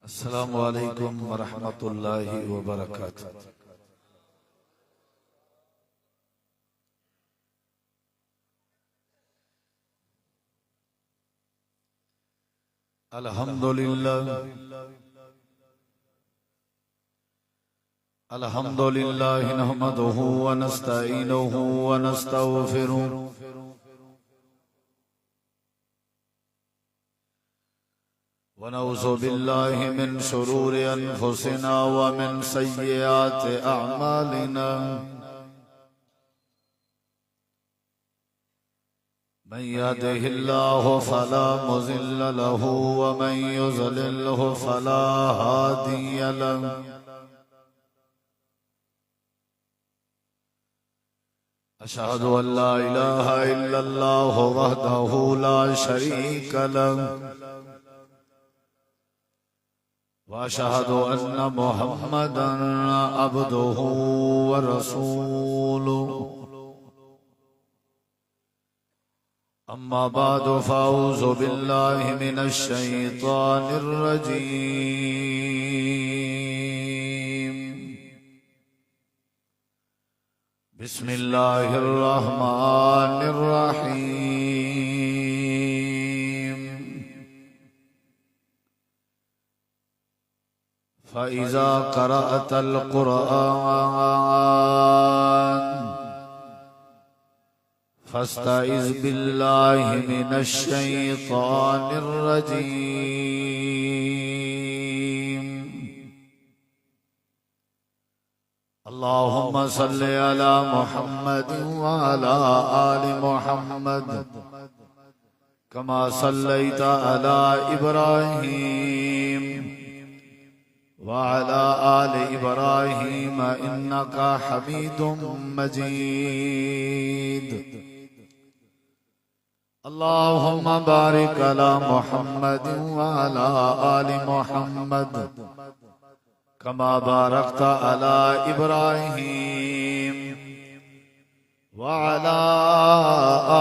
अस्सलामु अलैकुम वरहमतुल्लाहि वबरकातुहू। अल्हम्दुलिल्लाह अल्हम्दुलिल्लाह नहमदुहू व नस्तईनुहु व नस्तगफिरुहु व नऊज़ु बिल्लाहि मिन शुरूरि अनफुसिना व मिन सय्यिआति अअमालिना। मन यहदिहिल्लाहु फला मुज़िल्ल लहू व मन युज़लिल्हु फला हादिय लहू। अशहदु अल्ला इलाहा इल्लल्लाहु वहदहू ला शरीक लहू व अशहदु अन्न मुहम्मदन अब्दुहू व रसूलुहू। अम्मा बाद फ़अऊज़ु बिल्लाहि मिनश शैतानिर रजीम। बिस्मिल्लाहिर रहमानिर रहीम। फ़इज़ा क़रअतल क़ुरआन फस्तइज़ बिल्लाहि मिनश शैतानिर रजीम। अल्लाहुम्मा सल्लि अला मुहम्मद व अला आलि मुहम्मद कमा सल्लैता अला इब्राहीम व अला आलि इब्राहीम इन्नका हमीदुम मजीद। अल्लाहुम्मा बारिक अला मुहम्मद व अला आलि मुहम्मद कमा बारकता अला इब्राहीम व अला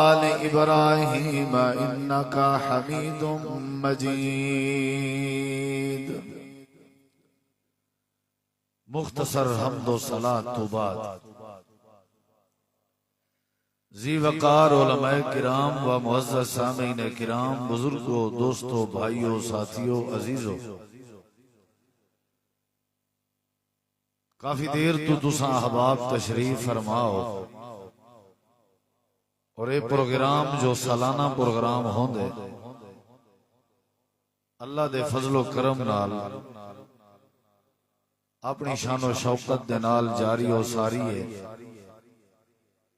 आलि इब्राहीम इन्नका हमीदुम मजीद। मुख्तसर हम्दो सलात तो बाद जी वकार उलमाए किराम व मुअज़्ज़ज़ सामीन किराम, बुजुर्गों, दोस्तों, भाइयों, साथियों, अजीजों, काफी देर तो तुसा अहबाब तशरीफ फरमाओ और ये प्रोग्राम जो सालाना प्रोग्राम होंदे अल्लाह दे फजलो करम नाल अपनी शानो शौकत दे नाल जारी और सारी है।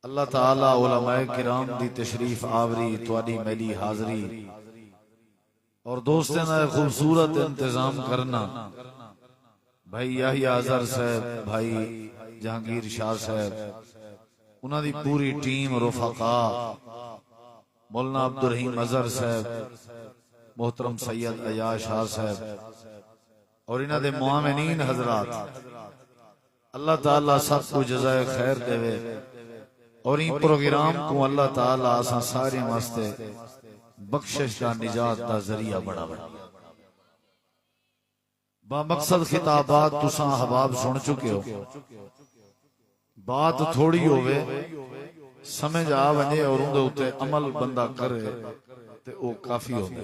अल्लाह ताला उलमाए किराम दी तशरीफ आवरी, तुहाडी मेरी हाजरी और दोस्तों का खूबसूरत इंतजाम करना। भाई याहिया अज़हर साहब, भाई जहांगीर शाह साहब, उन्हां दी पूरी टीम, रुफका, मौलाना अब्दुल रहीम अज़हर साहब, मोहतरम सैयद अयाज शाह साहब और इन्हां दे मुआमिनीन हजरात, अल्लाह ताला सबको जज़ाए खैर देवे और इन प्रोग्राम को अल्लाह ताला असां सारे वास्ते बख्शिश का निजात का जरिया बनावे। बा मकसद खिताबात तुसा अहबाब सुन चुके हो, बात थोड़ी होवे समझ आ वने और उनदे उते अमल बंदा करे ते ओ काफी होवे।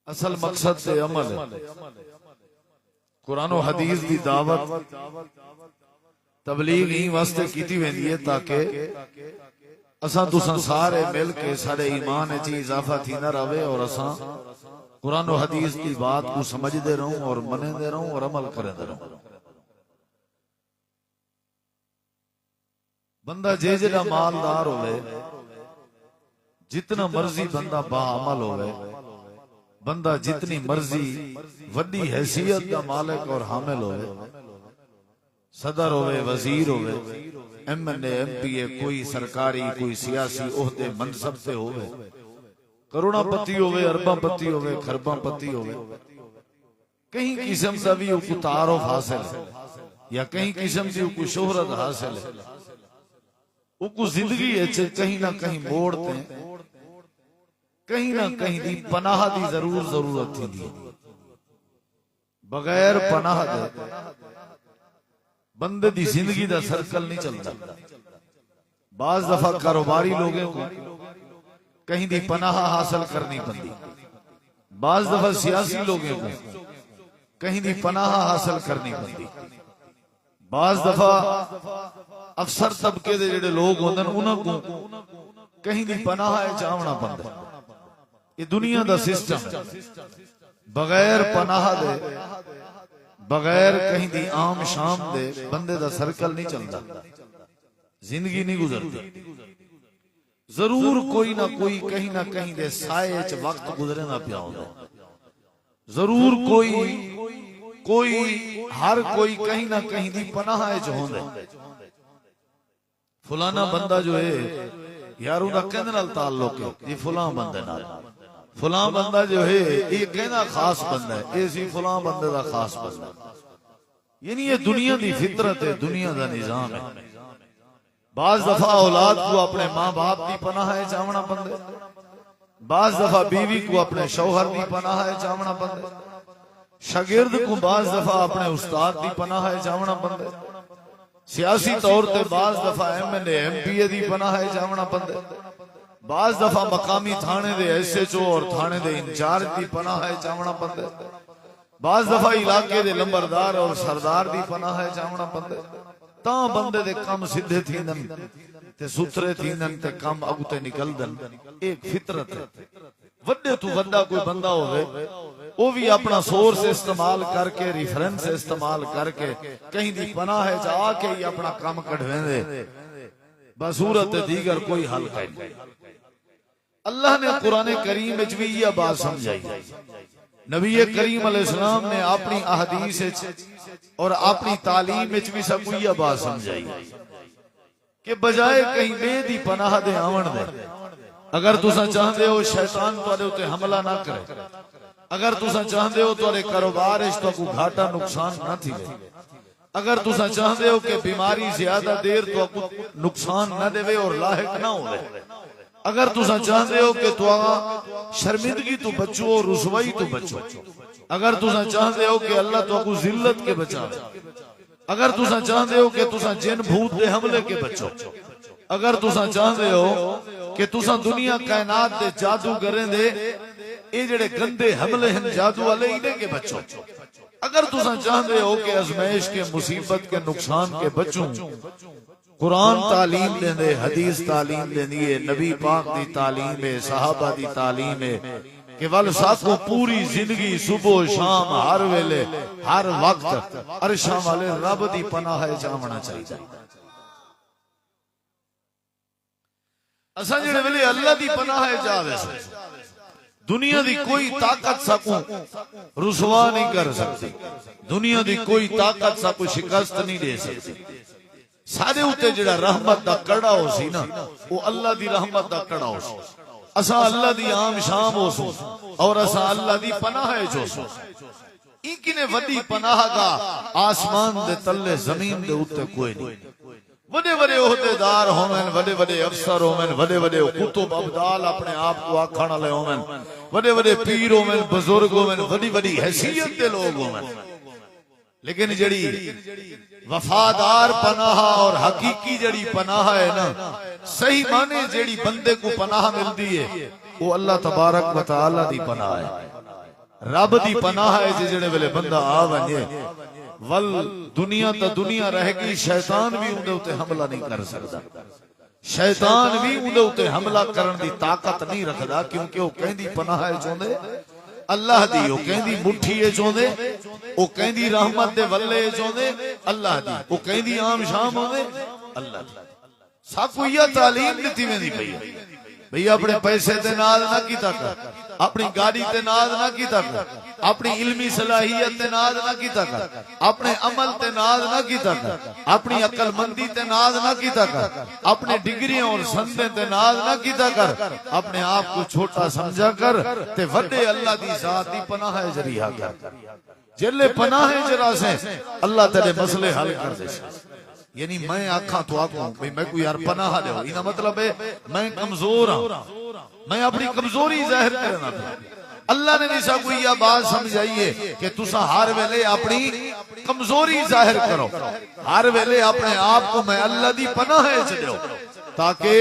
असल मकसद से अमल है। कुरान और हदीस की दावत तबलीग ही वास्ते कीती वेंदी है ताकि असां तुसां सारे मिल के साडे ईमान च इजाफा थींदा रहे और असां कुरान और हदीस की बात को समझते रहूं और मनेंदे रहूं और अमल करते रहूं। बंदा जे जेड़ा मालदार होवे, जितना मर्जी बंदा बाअमल होवे, बंदा जितनी मर्जी वड्डी हैसियत का मालिक और हामिल होवे, सदर होवे, वजीर होवे, एमएनए, एमपीए, कोई सरकारी, कोई सियासी ओहदे मनसब से होवे, करोड़ापति होवे, अरबापति होवे, खरबापति होवे, कहीं किस्म का भी उसको तारुफ हासिल है या कहीं किस्म की उसको शोहरत हासिल है, उसको जिंदगी कहीं ना कहीं मोड़ते, कहीं ना कहीं दी पनाह दी जरूरत थी। बगैर पनाह दे बंदे दी जिंदगी दा सर्कल नहीं चलता। बाज दफा कारोबारी लोगों को कहीं दी पनाह हासिल करनी पड़ती, बाज दफा सियासी लोगों को कहीं दी पनाह हासिल करनी पड़ती, बाज दफा अफसर तबके दे जेड़े लोग होंदे उन्हां को कहीं दी पनाह चावना पड़ता। ये दुनिया दा सिस्टम बगैर पनाह दे बगैर कहीं दी आम शाम दे बंदे दा सर्कल नहीं चलता, जिंदगी नहीं गुजरती। जरूर कोई ना कहीं दे साए च वक्त गुजरना पिया होंदा, जरूर कोई हर कोई कहीं ना कहीं दी पनाह च होंदा। फलाना बंदा जो है यार उदा कहने नाल ताल्लुक है, ये फलां बंदे नाल, फलां बंदा जो है ये कहना खास बंदा है, ये सी फलां बंदे दा खास बंदा। यानी ये दुनिया दी फितरत है, दुनिया दा निजाम है। बाज दफा औलाद को अपने माँ बाप की पनाह चावना पड़े, बाज दफा बीवी को अपने शौहर की पनाह चावना पड़े, शागिर्द को बाज दफा अपने उस्ताद की पनाह चावना पड़े, सियासी तौर पर बाज दफा MLA MPA की पनाह चावना पड़े, बाज दफा मकामी थाने दे SHO और थाने दे इंचार्ज की पनाह चावना पड़े, बाज दफा इलाके दे लंबरदार और सरदार की पनाह चावना पड़े। ता बंदे दे काम सीधे थींदन ते सुथरे थींदन ते काम अगुते निकलदन। एक फितरत है। वड्डे तू वड्डा कोई बंदा होवे वो भी अपना सोर्स इस्तेमाल करके रिफरेंस इस्तेमाल करके कहीं दी पनाह जाके ही अपना काम कढवेंदे, बसूरत दीगर कोई हल नहीं। अल्लाह ने कुरान करीम में भी यह बात समझाई, नबी करीम अलैहिस्सलाम ने अपनी अहदीस और अपनी तालीम में भी सब यह बात समझाई कि बजाय कहीं बेदी पनाह दे आवन दे, अगर तुसा चाहते हो शैतान तुहाडे उत्ते हमला ना करे, अगर तुसा चाहते हो तुहाडे कारोबार इस तो कोई घाटा नुकसान ना थी, अगर तुसा चाहते हो कि बीमारी ज्यादा देर तो नुकसान ना देवे और लाहिक ना होवे, अगर तुसा चाहते हो कि तुआ शर्मिंदगी तो बचो और रुसवाई तो बचो, अगर तुसा चाहते हो कि अल्लाह तुआको जिल्लत के बचावे, अगर तुसा चाहते हो कि तुसा जिन भूत दे हमले के बचो, अगर तुसा चाहते हो कि तुसा दुनिया कायनात दे जादूगरें दे ये जेड़े गंदे हमले हैं जादू वाले इन्हें के बचो, अगर तुसा चाहते हो कि आजमाइश के मुसीबत के नुकसान के बचो, कुरान तालीम देंदे, हदीस तालीम देंदी है, नबी पाक दी तालीम है, सहाबा दी तालीम है कि वल साथों पूरी जिंदगी सुबह शाम हर वेले हर वक्त अरशा वाले रब दी पनाह चावना चाहिए। असा जेड़े वेले अल्लाह दी पनाह चावे दुनिया दी कोई ताकत साकू रुसवा नहीं कर सकती, दुनिया दी कोई ताकत साकू शिकस्त नहीं दे सकती। सारे उत्ते जेड़ा रहमत दा कड़ा हो सी ना वो अल्लाह दी रहमत दा कड़ा हो सी। असा अल्लाह दी आम शाम हो सो और असा अल्लाह दी पनाह जो सो। इनकी वड्डी पनाह का आसमान दे तले जमीन दे उत्ते कोई नहीं। बड़े बड़े ओहदेदार होवन, बड़े बड़े अफसर होवन, बड़े बड़े कुतुब अब्दाल अपने आप को आखण वाले होवन, बड़े बड़े पीर होवन, बुजुर्ग होवन, बड़ी बड़ी हैसियत के लोग होवन, लेकिन जड़ी वफादार पनाह और हकीकी जड़ी पनाह है ना, सही माने जड़ी बंदे को पनाह मिलती है वो अल्लाह तबारक व तआला दी पनाह है, रब दी पनाह है। जेड़े वेले बंदा आ वने वल दुनिया तो दुनिया रहेगी, शैतान भी उनके उत्ते हमला नहीं कर सकता, शैतान भी उनके उत्ते हमला करने की ताकत नहीं रखता, क्योंकि वो कहंदी पनाह है चाहते अल्लाह दी, वो कहंदी मुट्ठी है चाहते, वो कहंदी रहमत दे वल्ले चाहते अल्लाह दी, वो कहंदी आम शाम होंदे अल्लाह दी। सब को यह तालीम दी वेंदी पई है भई अपने पैसे ते नाज ना कीता कर, अपनी गाड़ी ते नाज ना कीता कर, अपनी इल्मी सलाहियत ते नाज ना कीता कर, अपने अमल ते नाज ना कीता कर, अपनी अक्लमंदी ते नाज ना कीता कर, अपने डिग्रियां और संदे ते नाज ना कीता कर, अपने आप को छोटा समझा कर ते वड्डे अल्लाह दी जात दी पनाह जरिया कर। जेले पनाह जरा से अल्लाह तेरे मसले हल कर दे। यानी मैं आखा तो आखूं भाई मैं कोई यार पनाह दे, इना मतलब है मैं कमजोर हां, मैं अपनी कमजोरी जाहिर करना, अल्लाह ने भी सब यह बात समझाइए कि तुसा हर वेले अपनी कमजोरी जाहिर करो, हर वेले अपने आप को मैं अल्लाह दी पनाह च दो ताकि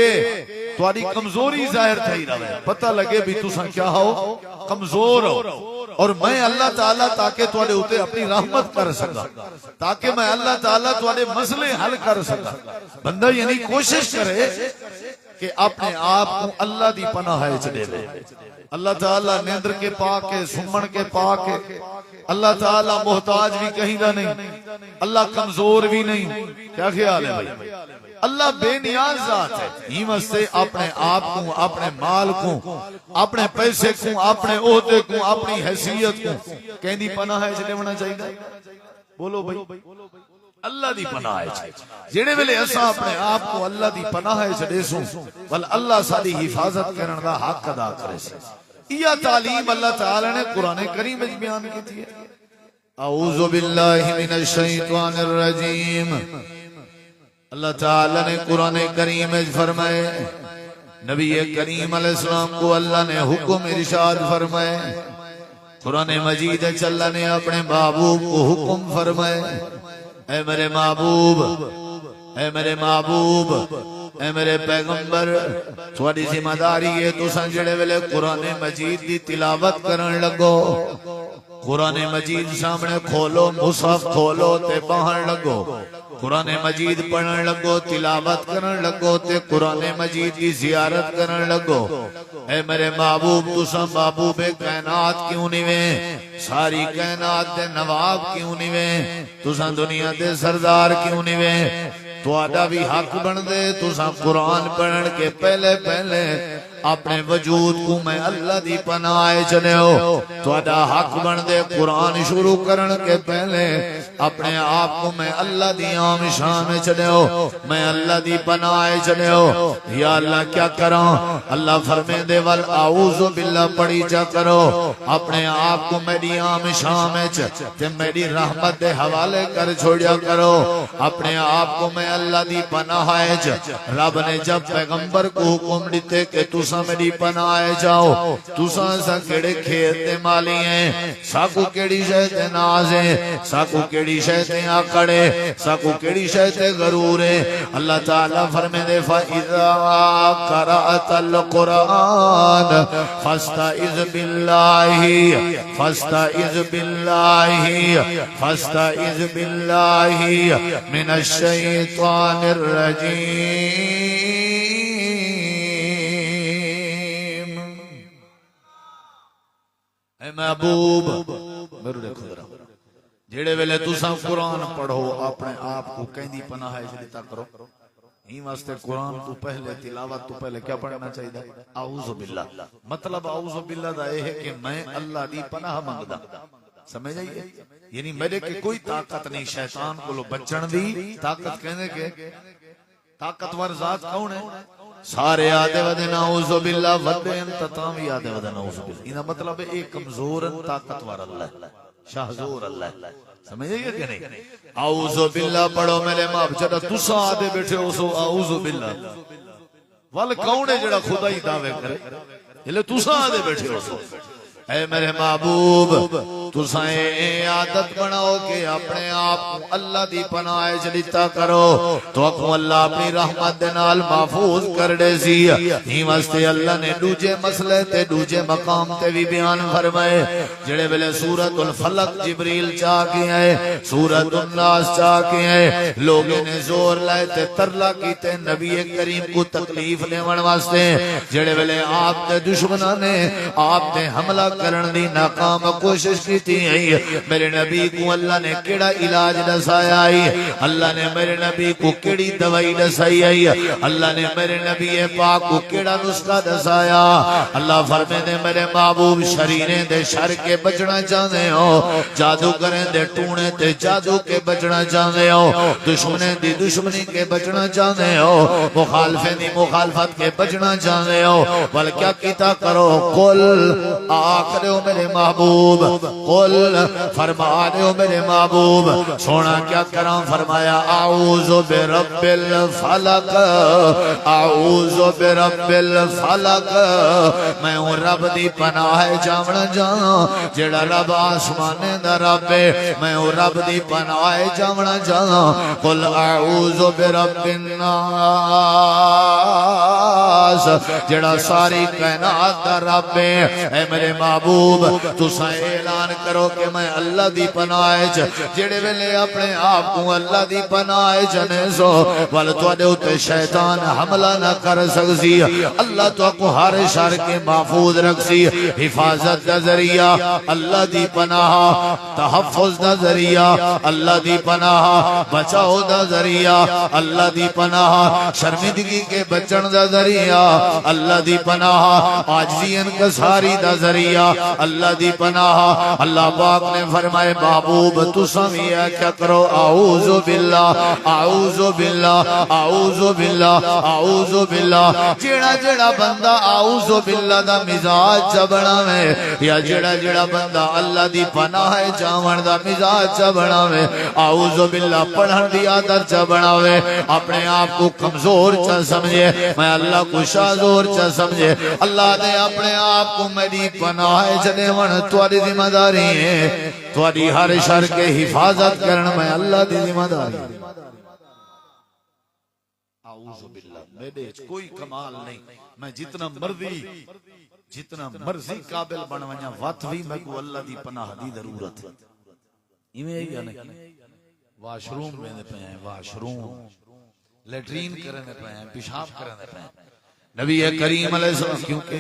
तुम्हारी कमजोरी जाहिर थई रहे, पता लगे भी तुसा क्या हो, कमजोर हो। और मैं अल्लाह ताला ताकि तुम्हारे उते अपनी रहमत कर सका, ताकि मैं अल्लाह ताला तुम्हारे मसले हल कर सका। बंदा यानी कोशिश करे कि अपने आप को अल्लाह दी पनाह च देवे। अल्लाह ताला निंद्र के पाके, सुमन के पाके, अल्लाह ताला मोहताज भी कहीं का नहीं, अल्लाह कमजोर भी नहीं। क्या ख्याल है भाई? अल्लाह बेनियाज जात है। ही वास्ते अपने आप को, अपने माल को, अपने पैसे को, अपने ओहदे को, अपनी हैसियत को कहनी पनाह च लेवना चाहिए। बोलो भाई, अल्लाह दी पनाह है। जेड़े वेले असा अपने आप को अल्लाह दी पनाह च देसू वल अल्लाह साडी हिफाजत करन दा हक अदा करे से। यह तालीम अल्लाह ताला ने कुरान करीम में बयान की थी। औज़ु बिल्लाहि मिनश शैतानिर रजीम। अल्लाह ताला ने कुरान करीम में फरमाए, नबी करीम अलैहिस्सलाम को अल्लाह ने हुक्म इरशाद फरमाए। कुरान मजीद अल्लाह ने अपने महबूब को हुक्म फरमाए, ऐ मेरे महबूब, ऐ मेरे महबूब, ऐ मेरे पैगंबर, थोड़ी जिम्मेदारी है तुसा जेड़े वेले कुरान मजीद की तिलावत करन लगो, कुरान मजीद सामने खोलो, मुसहफ खोलो ते पढ़न लगो, कुरान मजीद पढ़न लगो, तिलावत करन लगो ते कुरान मजीद की जियारत करन लगो। ऐ मेरे महबूब, तुसा महबूब कायनात क्यों निवे, सारी कायनात दे नवाब क्यों निवे, तुसा दुनिया दे सरदार क्यों निवे? तुहाडा भी हक बनदे तुसा कुरान पढ़न के पहले पहले अपने वजूद को मैं अल्लाह दी पनाह चले हो। तुहाडा हक बनदे कुरान शुरू करन के पहले अपने आप को मैं अल्लाह दी आम शान चले हो, मैं अल्लाह दी पनाह चले हो। या अल्लाह क्या करा? अल्लाह फरमे दे वल आऊज़ु बिल्लाह पढ़ी जा करो, अपने आप को मेरी आम शान ते मेरी रहमत दे हवाले कर छोड़ा करो। अपने आप को मैं अल्लाह दी पनाह च, रब ने जब पैगंबर को हुक्म दिते कि तुसा मेरी पनाह जाओ, तुसा सा केड़े खेत दे माली हैं, साकू केड़ी शय ते नाज है, साकू केड़ी शय ते आकड़े, साकू केड़ी शय ते गरूर है। अल्लाह ताला फरमे दे फइज़ा क़रअतल कुरान फस्तइज़ बिल्लाहि, फस्तइज़ बिल्लाहि, फस्तइज़ बिल्लाहि मिनश शैतानिर रजीम। महबूब मेरे देखो जरा, जेड़े वेले तुसा कुरान पढ़ो अपने आप को कहंदी पनाह इजता करो। ही वास्ते कुरान तो पहले, तिलावत तो पहले क्या पढ़ना चाहिए? आऊज़ु बिल्लाह। मतलब आऊज़ु बिल्लाह दा है कि मैं अल्लाह दी पनाह मंगदा। समझ आइए? यानी मेरे के कोई ताकत नहीं शैतान को बचण दी ताकत। कहने के ताकतवर जात कौन है? सारे आदे वदे नाउज़ु बिल्लाह, वदे अंतताम भी आदे वदे नाउज़ु बिल्लाह। इना मतलब है एक कमजोर ताकतवर अल्लाह, शाहजोर अल्लाह। समझिए कि नहीं? आऊज़ु बिल्लाह पढ़ो मेरे मां, जरा तुसा आदे बैठे हो सो आऊज़ु बिल्लाह वल कौन है जेड़ा खुदा ही दावे करे? इले तुसा आदे बैठे हो सो। ऐ मेरे महबूब, तुसा आदत बनाओ कि अपने आप को अल्लाह दी पनाह च लिता करो, तो आपको अल्लाह अपनी रहमत दे नाल महफूज कर दे सी। ही वास्ते अल्लाह ने दूजे मसले ते दूजे मकाम ते भी बयान फरमाए। जेड़े वेले सूरतुल फलक जिब्रील चा के आए, सूरतुल नास चा के आए, लोगों ने जोर लाए ते तरला कीते नबी करीम को तकलीफ देवन वास्ते। जेड़े वेले आप दे दुश्मनां ने आप ते हमला करन दी नाकाम कोशिश की थी, मेरे नबी को अल्लाह ने केड़ा इलाज दसाया है, अल्लाह ने मेरे नबी को केड़ी दवाई दसाई है, अल्लाह ने मेरे नबी पाक को केड़ा नुस्खा दसाया। अल्लाह फरमे दे मेरे महबूब, शरीरे दे शर के बचना चाहते हो, जादू करें दे टूने ते जादू के बचना चाहते हो, दुश्मने दी दुश्मनी के बचना चाहते हो, मुखालफे दी मुखालफत के बचना चाहते हो। बल क्या कीता करो? कुल करे हो मेरे महबूब, कुल फरमा दे हो मेरे महबूब सोना क्या करा, फरमाया आऊज़ु बिरब्बिल फलक, आऊज़ु बिरब्बिल फलक, मैं हूं रब दी पनाह जावण जा, जेड़ा रब आसमाने दा रब है, मैं हूं रब दी पनाह जावण जा। कुल आऊज़ु बिरब्बिन नास, जेड़ा सारी कायनात दा रब है। ऐ मेरे महबूब तुसा ऐलान करो कि मैं अल्लाह दी पनाह च, जेड़े वेले अपने आप को अल्लाह दी पनाह जने सो वल तुहाडे उत्ते शैतान हमला ना कर सकसी। अल्लाह तुहाको हर शर के महफूज रखसी, हिफाजत दा जरिया अल्लाह दी पनाह, तहफ्फुज दा जरिया अल्लाह दी पनाह, बचाओ दा जरिया अल्लाह दी पनाह, शर्मिंदगी के बचन दा जरिया अल्लाह दी पनाह, आजिज़ी इनकसारी दा जरिया अल्लाह दी पनाह। अल्लाह पाक ने फरमाए महबूब तुसा भी क्या करो, आऊज़ु बिल्लाह, आऊज़ु बिल्लाह, आऊज़ु बिल्लाह, आऊज़ु बिल्लाह। जेड़ा जेड़ा बंदा आऊज़ु बिल्लाह दा मिजाज च बनावे, या जेड़ा जेड़ा बंदा अल्लाह दी पनाह जावण दा मिजाज च बनावे, आऊज़ु बिल्लाह पढ़न दी आदत च बनावे, अपने आप को कमजोर च समझे, मैं अल्लाह को शाजोर च समझे, अल्लाह ने अपने आप को मेरी पनाह च देवण तुम्हारी जिम्मेदारी है, तुम्हारी हर शर के हिफाजत करना मैं अल्लाह दी जिम्मेदारी। आऊज़ु बिल्लाह, मेरे कोई कमाल नहीं, मैं जितना मर्जी काबिल बन वजा वत भी मैं को अल्लाह दी पनाह दी जरूरत है। इवें ही नहीं वाशरूम में पे हैं, वाशरूम लैट्रीन करने पे हैं, पेशाब करने पे हैं। नबी करीम अलैहिस्सलाम क्योंकि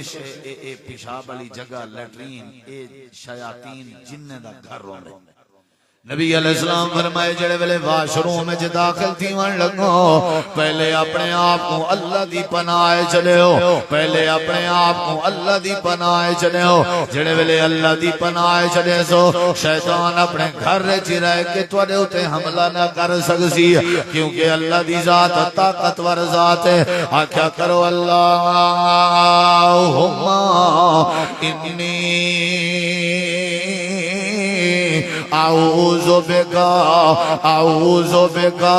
पेशाब वाली जगह लैट्रीन ए शयातीन जिन्ने दा घर होंदे। नबी अलैहिस्सलाम फरमाए जेड़े वेले वाशरूम में दाखिल थीवन लगो, पहले अपने आप को अल्लाह दी पनाह चलेओ, पहले अपने आप को अल्लाह दी पनाह चलेओ। जेड़े वेले अल्लाह दी पनाह चले सो शैतान अपने घर च रह के तुहाडे उते हमला ना कर सकसी, क्योंकि अल्लाह दी जात ताकतवर जात है। आख्या करो अल्लाहुम्मा इन्नी आऊज़ु बिका, आऊज़ु बिका।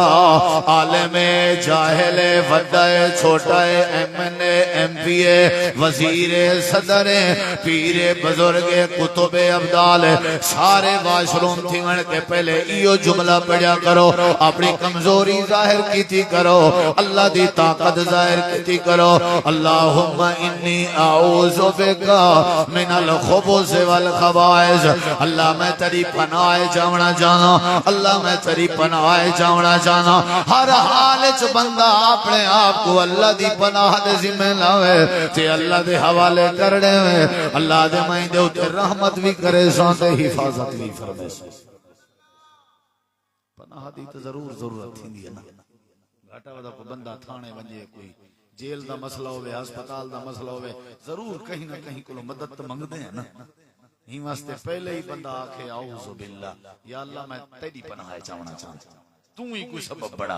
आलिमे जाहिले वड्डाए छोटाए, एमएनए एमपीए वजीरे सदरे पीरे बुजुर्गे कुतुबे अब्दाल सारे वाशरूम थीवन के पहले इयो जुमला पढ़ा करो, अपनी कमजोरी जाहिर कीती करो, अल्लाह दी ताकत जाहिर कीती करो। अल्लाहुम्मा इन्नी आऊज़ु बिका मिनल खुबुस वल खबाइस, अल्लाह मैं तेरी पनाह जावना चाहना, अल्लाह मैं तेरी पनाह जावना चाहना। हर हाल च बंदा अपने आप को अल्लाह दी पनाह दे जिम्मे लावे ते अल्लाह दे हवाले करने में अल्लाह दे मैं दे उते रहमत भी करे सो ते हिफाजत भी फरमाए सो। पनाह दी तो जरूर जरूरत थींदी है ना। घाटा वादा को बंदा थाने वंजे, कोई जेल दा मसला होवे, अस्पताल दा मसला होवे, जरूर कहीं ना कहीं को मदद तो मंगदे हैं ना। ही वास्ते पहले ही बंदा आखे आऊज़ु बिल्लाह, या अल्लाह मैं तेरी पनाह चाहना चाहता, तू ही कोई सबब बड़ा,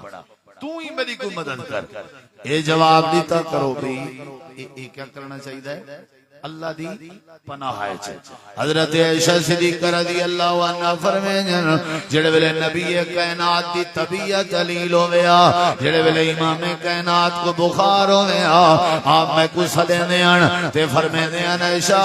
तू ही मेरी कोई मदद कर। ये जवाब दीता करो भाई, ये क्या करना चाहिए? अल्लाह दी पनाह है। हजरत आयशा सिद्दीक़ा रज़ियल्लाहु अन्हा फरमायन जेड़े वेले नबी कायनात दी तबीयत दलील होवेया, जेड़े वेले इमाम कायनात को बुखार होवेया, आप मैं कुछ सलेने आन ते फरमाते हैं आयशा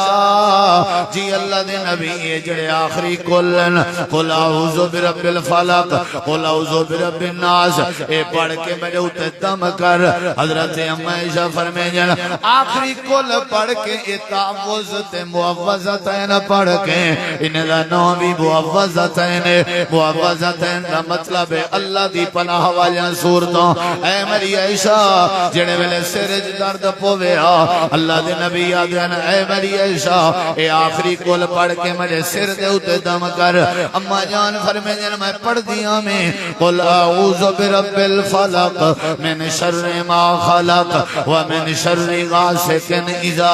जी अल्लाह दे नबी जेड़े आखिरी कुलन कुल आऊज़ु बिरब्बिल फलक कुल आऊज़ु बिरब्बिन नास ए पढ़ के मेरे उते दम कर। हजरत अम्मा आयशा फरमायन आखिरी कुल पढ़ के तावुज़ ते मुअव्वज़तैन पढ़ के इनका नाम भी मुअव्वज़तैन, मुअव्वज़तैन का मतलब है अल्लाह दी पनाह वालियां सूरतां। ऐ मेरी आयशा जेड़े वेले सिर च दर्द पवेया अल्लाह दे नबी आदन ऐ मेरी आयशा ए आखिरी कुल पढ़ के मेरे सिर दे उते दम कर। अम्मा जान फरमाईन मैं पढ़ दिया मैं कुल आऊज़ु बिरब्बिल फलक मिन शर्रि मा खलक व मिन शर्रि गासिकिन इज़ा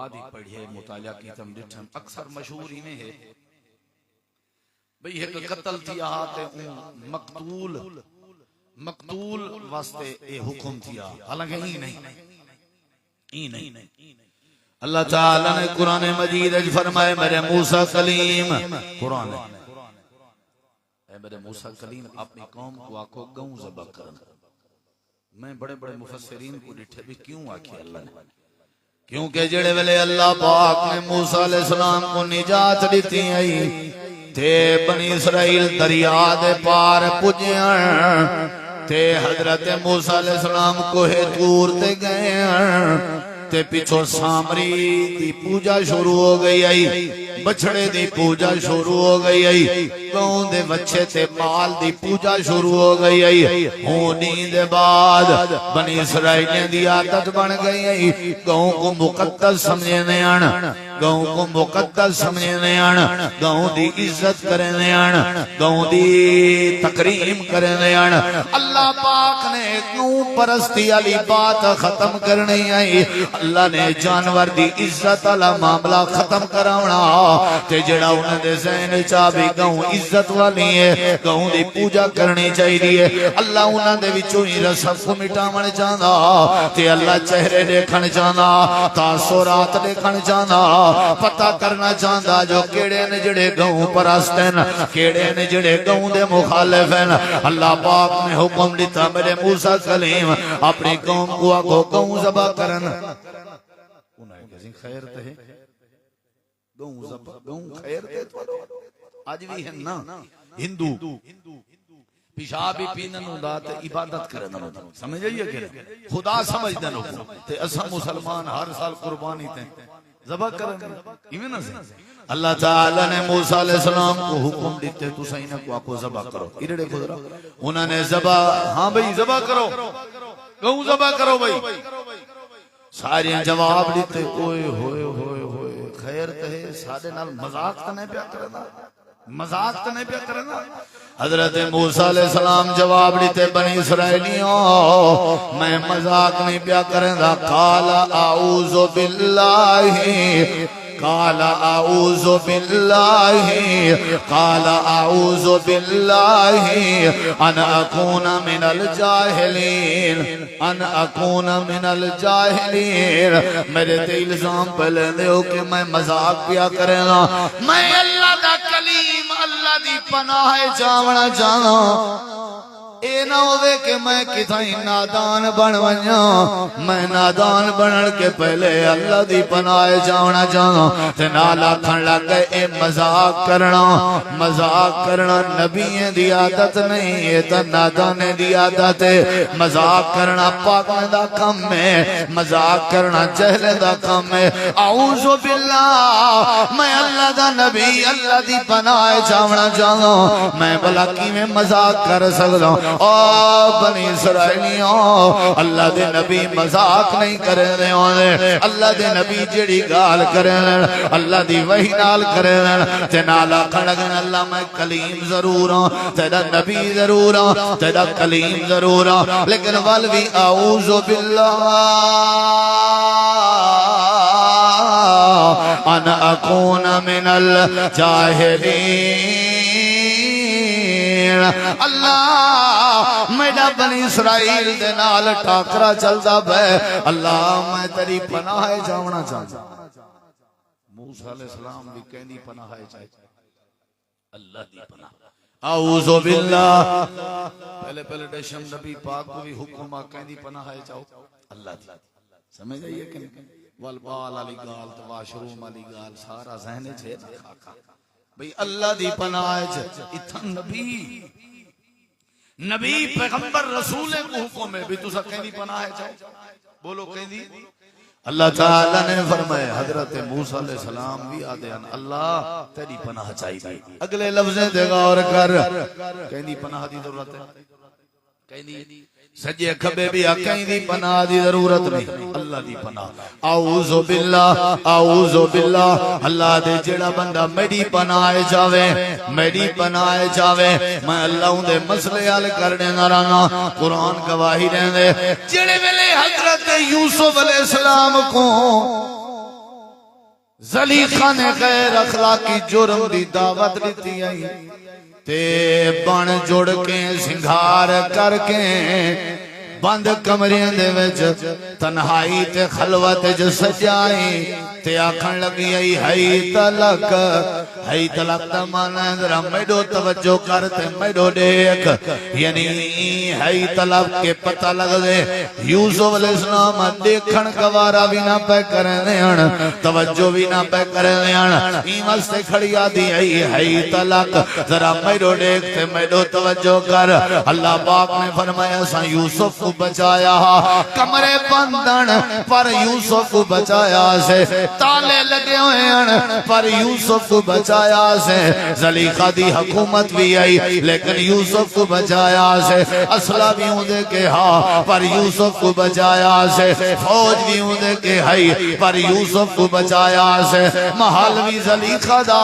बाद ही पढ़िए मुताला की तम डिठम अक्सर मशहूर ही में है भाई एक कत्ल थिया ते मकतूल वास्ते ए हुक्म थिया हालांकि ई नहीं अल्लाह ताला ने कुरान मजीद में फरमाया मेरे मूसा कलीम कुरान है मेरे मूसा कलीम अपनी कौम को आखो गऊ ज़बह करना। मैं बड़े बड़े मुफस्सिरीन को डिठे भी क्यों आखी अल्लाह ने क्योंकि जेड़े वेले अल्लाह पाक ने मूसा अलैहि सलाम को निजात दी आई थे बनी इसराइल दरिया दे पार पुजन ते हजरत मूसा अलैहि सलाम कोहे तूर ते गए ते पिछो सामरी दी पूजा शुरू हो गई आई बछड़े दी पूजा शुरू हो गई आई गऊ दे बच्चे ते माल दी पूजा शुरू हो गई आई होनी दे बाद बनी इसराइल दी आदत बन गई आई गऊ को मुकद्दस समझने आन गऊ को मुकद्दस समझने आन गऊ दी इज्जत करने आन गऊ दी तकरीम करने आन। अल्लाह पाक ने गऊ परस्ती वाली बात खत्म करनी आई अल्लाह ने जानवर दी इज्जत वाला मामला खत्म करावना ते जेड़ा उन्हां दे ज़हन चा भी गऊ इज्जत वाली है गऊ दी पूजा करनी चाहिए अल्लाह उन्हां दे विचों ही रस्म को मिटावण चाहंदा ते अल्लाह चेहरे देखण चाहंदा तासुरात देखण चाहंदा पता करना चाहंदा जो केड़े ने जेड़े गऊ परस्त हैं केड़े ने जेड़े गऊ दे मुखालिफ हैं। अल्लाह पाक ने हुक्म दिता मेरे मूसा कलीम अपनी कौम को आखो गऊ ज़बह करन उन्हें कहीं खैर ते है गऊ ज़बह गऊ खैर ते आज भी है ना हिंदू पेशाब भी पीनन हुंदा ते इबादत करन हुंदा समझ आइए कि खुदा समझदन ते असा मुसलमान हर साल कुर्बानी ते ज़बह करन इवें ना से अल्लाह ताला ने मूसा अलैहि सलाम को हुक्म दिते तुसा इन्हां को आको ज़बह करो इरे खुदा उन्होंने ज़बह हां भाई ज़बह करो गऊ ज़बह करो भाई सारे जवाब दिते ओए होए होए होए खैर कहे साडे नाल मजाक तो नहीं पिया करना मजाक तो नहीं पिया करना। हजरत मूसा अलैहि सलाम जवाब दिते बनी इसराइलियों मैं मजाक नहीं पिया करना काला आऊज़ु बिल्लाहि काला आऊज़ु बिल्लाहि काला आऊज़ु बिल्लाहि अन अकूना मिनल जाहिलीन अन अकूना मिनल जाहिलीन मेरे ते इल्जाम पे लेंदे हो कि मैं मजाक पिया करेगा मैं अल्लाह दा कलीम अल्लाह दी पनाह जावना चाहना ए ना होवे कि मैं किथाई नादान बन वजा मैं नादान बनन के पहले अल्लाह दी पनाह जावना चाहना ते नाल आखण लग गए ए मजाक करना नबियों दी आदत नहीं है तो नादाने दी आदत है मजाक करना पागल दा काम है मजाक करना जहले दा काम है आऊज़ु बिल्लाह मैं अल्लाह दा नबी अल्लाह दी पनाह जावना चाहना मैं भला किवें मजाक कर सकदा ओ बनी इसराइलियों अल्लाह दे नबी मजाक नहीं करने अल्लाह दे नबी जेड़ी गाल करन अल्लाह दी वही नाल करन ते नाल आखण लगन अल्लाह मैं कलीम जरूर हां तेरा नबी जरूर हां तेरा कलीम जरूर हां लेकिन वल भी आऊज़ु बिल्लाह अन अकूना मिनल जाहिलीन अल्लाह मेरा बनी इसराइल दे नाल टाकरा चलदा पे अल्लाह मैं तेरी पनाह जावना चाहता मूसा अलैहि सलाम भी कहंदी पनाह चाहे अल्लाह दी पनाह आऊज़ु बिल्लाह पहले दशम नबी पाक को भी हुक्म आ कहंदी पनाह चाहो अल्लाह दी समझ आइए कि वल बाल वाली गाल तो वाशरूम वाली गाल सारा ज़हन छे खाका भाई अल्लाह दी पनाह इथन नबी पैगंबर रसूल को हुक्म है भी तुसा कहंदी पनाह चाहो बोलो कहंदी अल्लाह ताला ने फरमाया हजरत मूसा अलैहि सलाम भी आदे अल्लाह तेरी पनाह चाहिए अगले लफ्ज़े ते गौर कर कहंदी पनाह दी जरूरत है कहंदी सजे खबे भी कहीं दी पनाह दी जरूरत नहीं अल्लाह दी पनाह आऊज़ु बिल्लाह अल्लाह दे जेड़ा बंदा मेरी पनाह जावे मैं अल्लाह दे मसले हल करने ना रहा कुरान गवाही देंदे जेड़े वेले हजरत यूसुफ अलैहि सलाम को ज़लीखा ने गैर अखलाकी जुर्म दी दावत दी आई ते बन जुड़ के सिंगार करके बंद कमरे दे विच तन्हाई ते खलवत च सजाई ते आखन लगी हई तलक दा माना जरा मेडो तवज्जो कर ते मेडो देख यानी हई तलब के पता लग दे यूसुफ अलैहिस्सलाम देखण गवारा भी ना पे करने हन तवज्जो भी ना पे करने हन ई वास्ते खड़ी आदी हई तलक जरा मेडो देख ते मेडो तवज्जो कर अल्लाह पाक ने फरमाया सा यूसुफ को बचाया कमरे बंदन पर यूसुफ को बचाया से ताले लगे हुए हैं पर यूसुफ को बचाया से ज़लीखा दी हुकूमत भी आई लेकिन यूसुफ को बचाया से असला भी उदे के हा पर यूसुफ को बचाया से फौज भी उदे के हई पर यूसुफ को बचाया से महल भी ज़लीखा दा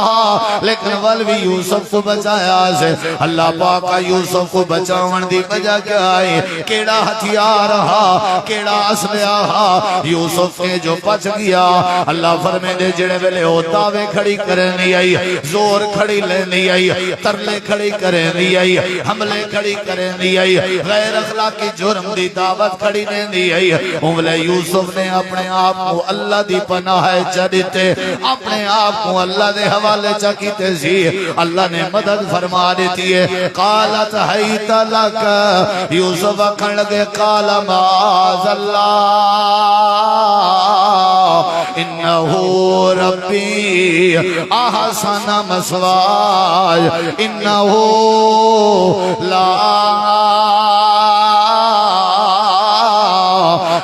लेकिन वल भी यूसुफ को बचाया से अल्लाह पाक का यूसुफ को बचावन दी वजह क्या है केड़ा हथियार हा केड़ा असलहा हा यूसुफ के जो बच गया अल्लाह फरमाते जेड़े वेले ओ दावे खड़ी करनी आई जोर खड़ी लेनी आई तरले खड़ी करनी आई हमले खड़ी करनी आई गैर अखलाकी जुर्म दी दावत खड़ी लेनी आई उमले यूसुफ ने अपने आप को अल्लाह दी पनाह च दिते अपने आप को अल्लाह दे हवाले च कीते सी अल्लाह ने मदद फरमा देती है कालत हई तलक यूसुफ आखन लगे काला माज़ल्लाह इन्नहु रब्बी अहसन मस्वाय इन्नहु ला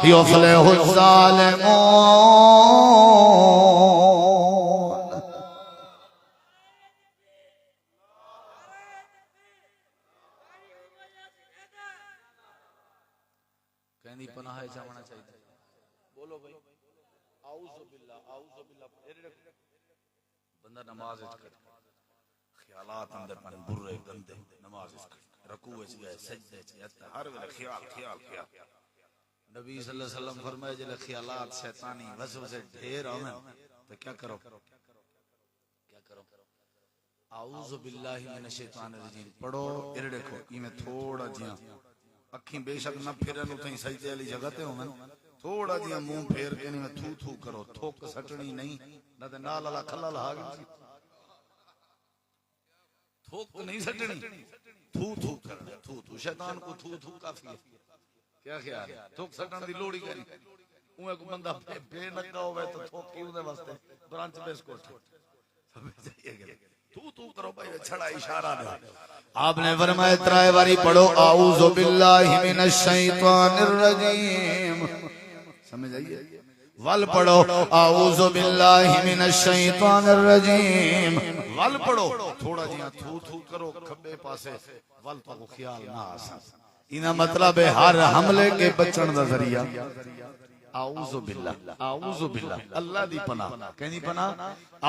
युफ्लिहु ज़ालिमून। कहनी पनाह जाना चाहिए बोलो भाई बंदा नमाज ख्यालात अंदर मन बुरे गंदे नमाज रकू विच गए सजदे च हर वेले ख्याल ख्याल ख्याल नबी सल्लल्लाहु अलैहि वसल्लम फरमाए जे ख्यालात शैतानी वसवसे ढेर आवे तो क्या करो आऊज़ु बिल्लाहि मिनश शैतानिर रजीम पढ़ो इरे देखो इमे थोड़ा जिया अखी बेशक न फिरन उतई सजदे वाली जगह ते होवन थोड़ा जिया मुंह फेर के नहीं थू थू करो थोक सटनी नहीं ना ते नाल वाला खला ला गई थोक नहीं सटनी थू थू करना थू थू शैतान को थू थू काफी है क्या ख्याल है थोक सटन दी लोड़ी करी उए को बंदा बेनका होवे तो थोक की उदे वास्ते ब्रांच बिस्कुट समझ जाइए थू थू करो भाई छड़ा इशारा दे आपने फरमाया त्राय बारी पढ़ो आऊज़ु बिल्लाहि मिनश शैतानिर रजीम समझ आइए वल पढ़ो आऊज़ु बिल्लाहि मिनश शैतानिर रजीम वल पढ़ो थोड़ा जिया थू थू करो खब्बे पासे वल तो ख्याल ना आसा इना मतलब है हर हमले के बचन दा जरिया आऊज़ु बिल्लाह अल्लाह दी पनाह कहनी पनाह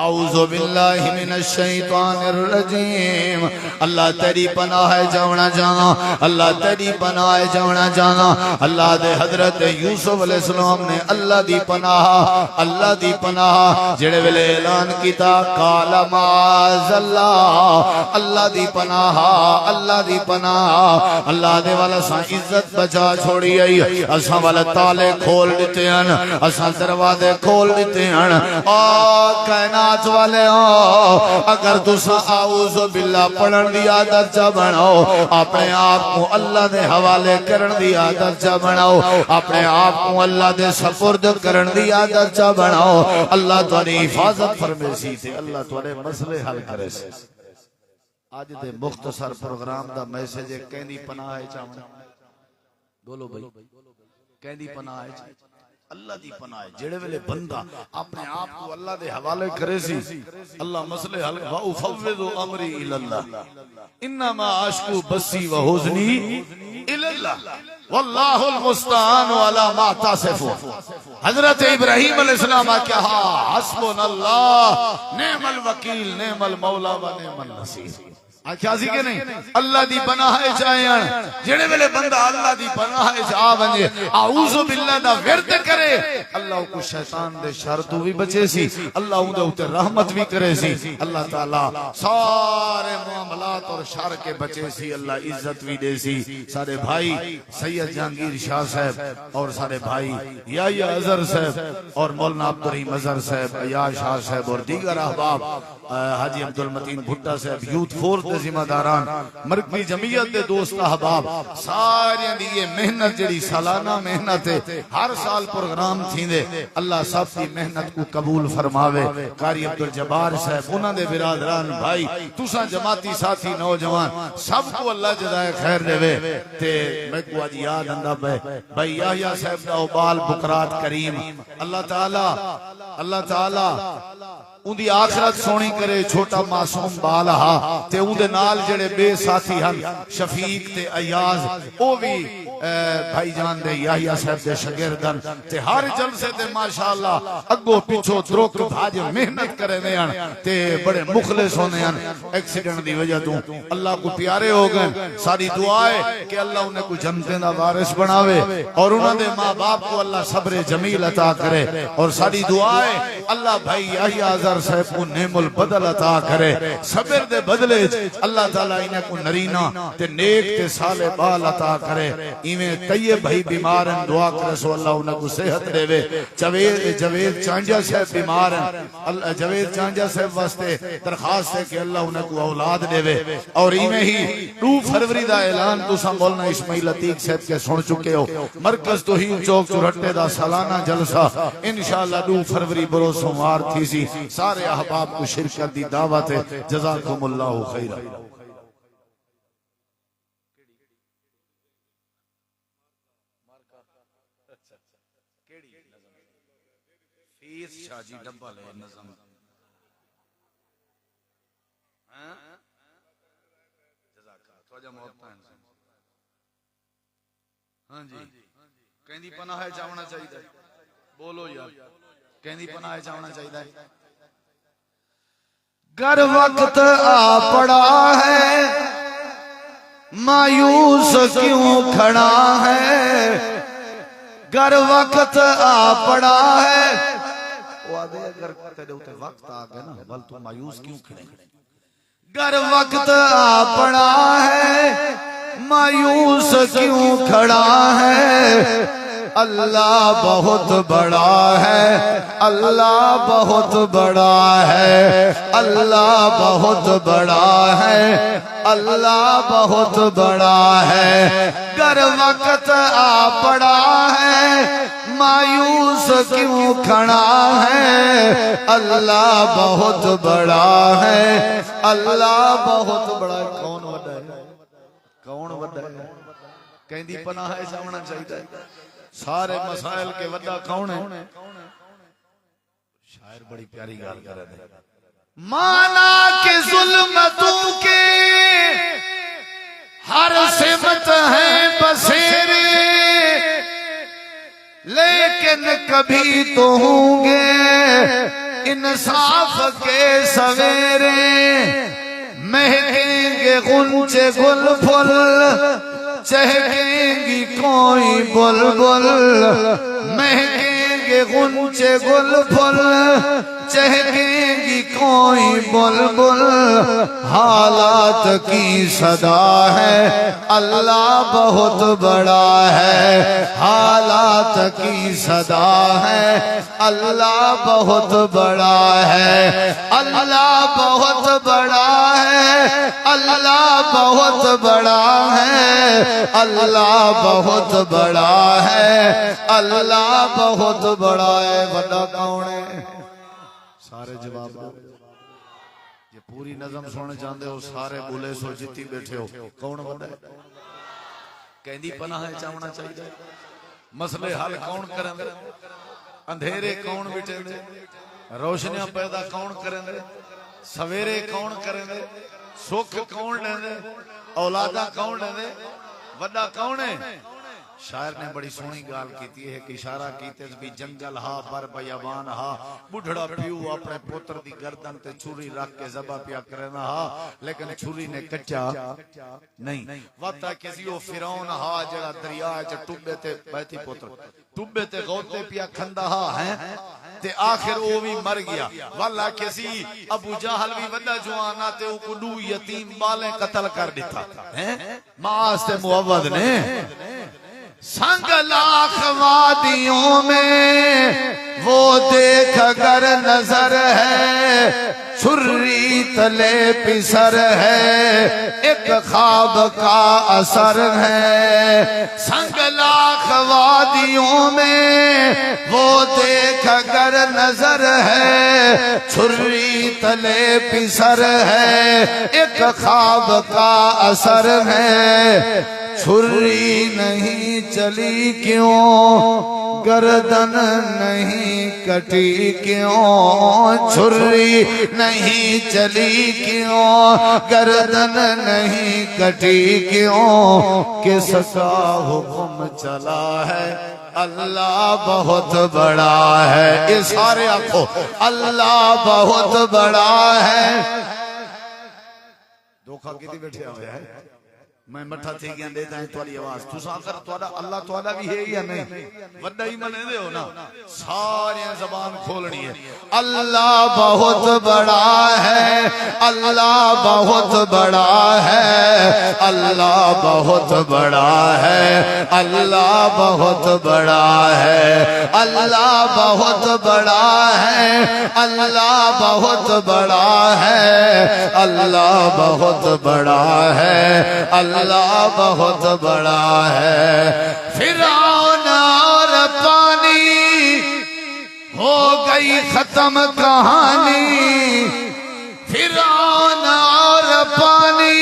आऊज़ु बिल्लाहि मिनश शैतानिर रजीम अल्लाह तेरी पनाह है जावना जाना अल्लाह तेरी पनाह है जावना जाना अल्लाह दे हजरत यूसुफ अलैहिस्सलाम ने अल्लाह दी पनाह जेड़े वेले ऐलान कीता काला माज़ल्लाह अल्लाह दी पनाह अल्लाह दे वाला सा इज्जत बचा छोड़ी आई असा वाला ताले खोल दिते हैं असा दरवाजे खोल दिते हैं आ कायनात वाले हो अगर तुसा आऊज़ु बिल्लाह पढ़न दी आदत चा बनाओ अपने आप को अल्लाह दे हवाले करन दी आदत चा बनाओ अपने आप को अल्लाह दे सपुर्द करन दी आदत चा बनाओ अल्लाह तुम्हारी हिफाजत फरमेसी ते अल्लाह तुम्हारे मसले हल करे से आज दे मुख्तसर प्रोग्राम दा मैसेज है कहंदी पनाह है चावना बोलो भाई कहंदी पनाह है अल्लाह दी पनाह जेड़े वेले बंदा अपने आप को अल्लाह दे हवाले करे सी अल्लाह मसले हल व उफव्विदु अमरी इल्लल्लाह इन्नमा अशकु बसी व हुज़नी इल्लल्लाह वल्लाहुल मुस्तान अला मा तासिफू हजरत इब्राहीम अलैहिस्सलाम क्या हस्बुनल्लाह निअमल वकील निअमल मौला व निअमल नसीर आख्या सी के नहीं अल्लाह दी पनाह च आए जेड़े वेले बंदा अल्लाह दी पनाह च आ वने आऊज़ु बिल्लाह दा विरद करे अल्लाह को शैतान दे शर तो भी बचे सी अल्लाह उदे उते रहमत भी करे सी अल्लाह ताला सारे मामलात और शर के बचे सी अल्लाह इज्जत भी दे सी सारे भाई सैयद जहांगीर शाह साहब और सारे भाई याया अजहर साहब और मौलाना अब्दुल रहीम अजहर साहब अयाज शाह साहब और दीगर अहबाब हाजी अब्दुल मतीन भुट्टा साहब यूथ फोर्स दे जिम्मेदारान मरकजी जमीयत दे दोस्त अहबाब सारे दी ये मेहनत जड़ी सालाना मेहनत है हर साल प्रोग्राम थींदे अल्लाह सब की मेहनत को कबूल फरमावे कारी अब्दुल जब्बार साहब उन्हां दे बिरादरान भाई तुसा जमाती साथी नौजवान सबको अल्लाह जज़ाए खैर देवे ते मैं को आज याद आंदा पे भाई याया साहब दा बाल बुकरात करीम अल्लाह ताला उनकी आखिरत सोनी करे छोटा मासूम बाल हा ते उनदे नाल जेड़े बेसाथी हन शफीक ते अयाज ओ भी भाईजान दे याहिया साहब दे शागिर्दन ते हर जलसे ते माशाअल्लाह अगो पिछो द्रोक भाज मेहनत करे ने हन ते बड़े मुखलिस होने हन एक्सीडेंट दी वजह तो अल्लाह को प्यारे हो गए सारी दुआ है कि अल्लाह उन्हें को जन्नत दा वारिस बनावे और उन्हां दे मां बाप को अल्लाह सब्र जमील अता करे और सारी दुआ है अल्लाह भाई याहिया साहब को नेमुल बदल अता करे सब्र दे बदले अल्लाह ताला इन्हें को नरीना ते नेक ते साले बाल अता करे इवें कई भाई बीमार हैं दुआ करे सो अल्लाह उन्हें को सेहत देवे जवेद चांजा साहब बीमार हैं जवेद चांजा साहब वास्ते दरखास्त है कि अल्लाह उन्हें को औलाद देवे और इवें ही 2 फरवरी दा ऐलान तुसा मौलाना इस्माइल अतीक साहब के सुन चुके हो मरकज तो ही चौक चुरट्टे दा सालाना जलसा इंशाअल्लाह 2 फरवरी बरो सोमवार थी सी सारे अहबाब को शिरकत दी दावत है जज़ाकुमुल्लाहु खैरा फीस शाजी डब्बा ले नज़म हां जज़ाक तोजा मोहब्बत है हां जी कहंदी पनाह जावना चाहिए बोलो यार कहंदी पनाह जावना चाहिए गर वक्त आ पड़ा है मायूस क्यों खड़ा है गर वक्त आ पड़ा है वो आदे अगर तेरे उते वक्त आ गया ना बल तू मायूस क्यों खड़े गर वक्त आ पड़ा है मायूस क्यों खड़ा है अल्लाह बहुत बड़ा है अल्लाह बहुत बड़ा है अल्लाह बहुत बड़ा है अल्लाह बहुत बड़ा है गर वक्त आ पड़ा है मायूस क्यों खड़ा है अल्लाह बहुत बड़ा है अल्लाह बहुत बड़ा है कौन बड़ा है कहंदी पनाह जावना चाहिए सारे मसाइल के वड्डा कौन है शायर बड़ी प्यारी गाल कर रहे हैं माना के जुल्मतों के हर सिमत है बसेरे लेकिन कभी तो होंगे इंसाफ के सवेरे महकेंगे गुंजे गुल फुल चहकेंगी कोई बुलबुल महकेंगे गुंजे गुल फुल चहकेंगी कोई बुलबुल हालात की सदा है अल्लाह बहुत बड़ा है हालात की सदा है अल्लाह बहुत बड़ा है अल्लाह बहुत बड़ा है अल्लाह बहुत बड़ा है अल्लाह बहुत बड़ा है अल्लाह बहुत बड़ा है बड़ा कौन है सारे जवाब दो ये पूरी नज़म सुनना चाहते हो सारे बोले सो जितनी बैठे हो कौन बड़ा है कहंदी पनाह चाहना चाहिए मसले हल कौन करेंगे अंधेरे कौन बिटेंगे रोशनियां पैदा कौन करेंगे सवेरे कौन करेंगे सुख कौन लेंगे औलादा कौन लेंगे वड्डा कौन है शायर ने बड़ी सोहनी गाल की है कि इशारा कीते भी जंगल हा पर बयाबान हा बुढ़ड़ा प्यू अपने पुत्र दी गर्दन ते छुरी रख के ज़बह पिया करना हा लेकिन छुरी ने कच्चा नहीं वाता किसी ओ फिरौन हा जड़ा दरिया च टुब्बे ते बैठी पुत्र टुब्बे ते गौते पिया खंदा हा है ते आखिर वो भी मर गया वाला किसी अबू जहल भी वड्डा जवाना ते ओ कुडू यतीम बाले कत्ल कर दिता हैं मास ते मुअव्वद ने संग लाख वादियों में वो देख अगर नजर है छुर्री तले पिसर है एक ख्वाब का असर है संग लाख वादियों में वो देख अगर नजर है छुर्री तले पिसर है एक ख्वाब का असर है छुर्री नहीं चली क्यों गर्दन नहीं कटी क्यों छुर्री नहीं चली क्यों गर्दन नहीं कटी क्यों किसका हुक्म चला है अल्लाह बहुत बड़ा है इस सारे आंखों अल्लाह बहुत बड़ा है धोखा कितनी बैठे हुए है मैं मठा थी गया देता है तुम्हारी आवाज तुसा अगर तुम्हारा अल्लाह तुम्हारा भी है या नहीं वड्डा ही मने दे हो ना सारी जबान खोलनी है अल्लाह बहुत बड़ा है अल्लाह बहुत बड़ा है अल्लाह बहुत बड़ा है अल्लाह बहुत बड़ा है अल्लाह बहुत बड़ा है अल्लाह बहुत बड़ा है अल्लाह बहुत बड़ा है अल्लाह बहुत बड़ा है फिरौन और पानी हो गई खत्म कहानी फिरौन और पानी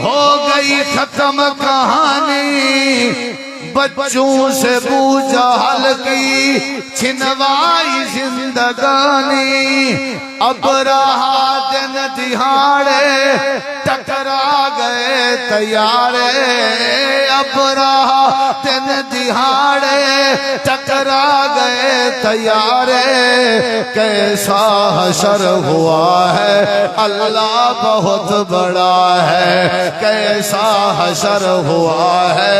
हो गई खत्म कहानी बच्चों से बूझा हल्की छिनवाई जिंदगानी अब रहा दिन दिहाड़े टकरा गए तैयारे अब रहा दिन दिहाड़े टकरा गए तैयारे कैसा हशर हुआ है अल्लाह बहुत बड़ा है कैसा हशर हुआ है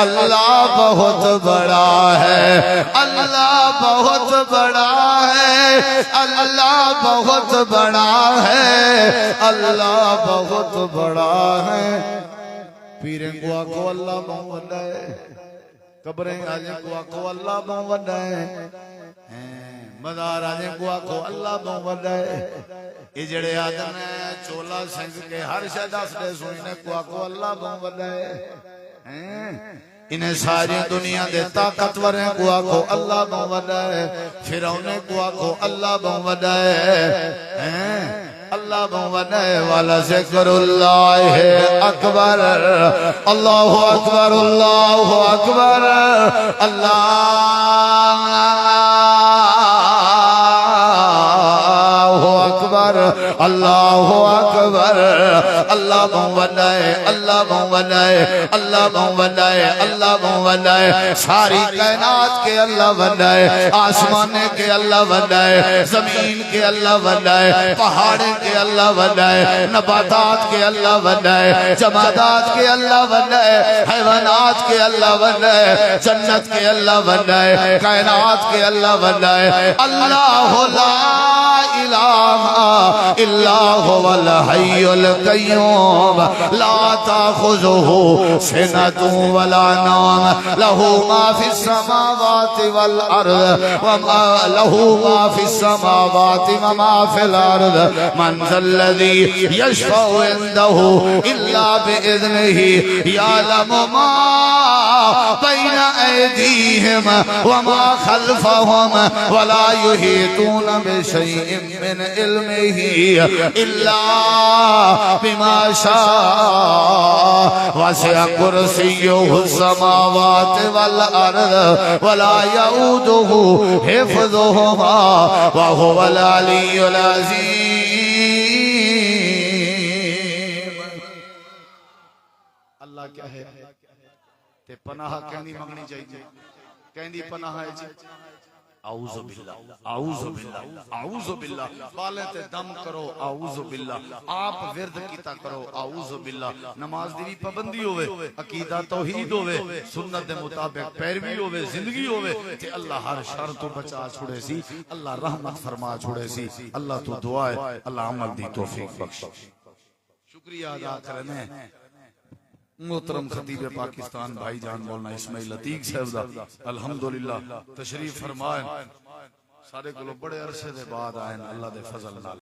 अल्लाह बहुत बड़ा है अल्लाह बहुत बड़ा है अल्लाह बहुत बड़ा है अल्लाह बहुत बड़ा है पीरे गुआ को अल्लाह बहुत है कब्रें आजे गुआ को अल्लाह बहुत है मज़ार आजे गुआ को अल्लाह बहुत है ये जड़े आदम है चोला सिंह के हर शय दस दे सुनने गुआ को अल्लाह बहुत है इन्हें सारी दुनिया दे ताकतवर है गुआ को अल्लाह बहुत है फिरौन गुआ को अल्लाह बहुत है अल्लाह बहुत है वाला ज़िक्रुल्लाह अकबर अल्लाहु अकबर अल्लाहु अकबर अल्लाहु अकबर अल्लाह बहुत है अल्लाह बहुत है अल्लाह बहुत है अल्लाह बहुत है सारी कायनात के अल्लाह बहुत है आसमान के अल्लाह बहुत है जमीन के अल्लाह बहुत है पहाड़ के अल्लाह बहुत है नबातात के अल्लाह बहुत है जमादात के अल्लाह बहुत है हैवानात के अल्लाह बहुत है जन्नत के अल्लाह बहुत है कायनात के अल्लाह बहुत है अल्लाह ला इलाहा इल्ला हुवल हय्युल कय्यूम ला ताखुजुहु सिनतुन वला नौम लहू मा फिस समावाति वल अर्द व मा लहू मा फिस समावाति व मा फिल अर्द मन ज़ल्लज़ी यशफ़उ इंदहु इल्ला बिइज़्निही यअलमु मा बैन ऐदीहिम व मा खल्फ़हुम वला युहीतून बिशैइन मिन इल्मिही इल्ला बिमा शाअ वसिअ कुर्सियुहु समावाति वल अर्द वला यऊदुहु हिफ्ज़ुहुमा व हुवल अलियुल अज़ीम। अल्लाह क्या है ते पनाह कहनी मंगनी चाहिए। कहनी पनाह है जी आऊज़ु बिल्लाह, आऊज़ु बिल्लाह, आऊज़ु बिल्लाह। बाले ते दम करो आऊज़ु बिल्लाह। आप विरद कीता करो आऊज़ु बिल्लाह। नमाज दी भी पाबंदी होवे, अकीदा तौहीद होवे, सुन्नत दे मुताबिक पैरवी होवे, जिंदगी होवे ते अल्लाह हर शर तो बचा छोड़े सी, अल्लाह रहमत फरमा छोड़े सी। अल्लाह तो दुआ है, अल्लाह अमल दी तौफीक बख्श। शुक्रिया अदा करने मोहतरम खतीब पाकिस्तान भाईजान मौलाना इस्माइल अतीक साहब दा अल्हम्दुलिल्लाह तशरीफ फरमाए। सारे को बड़े अरसे दे बाद आए अल्लाह दे फजल नाल।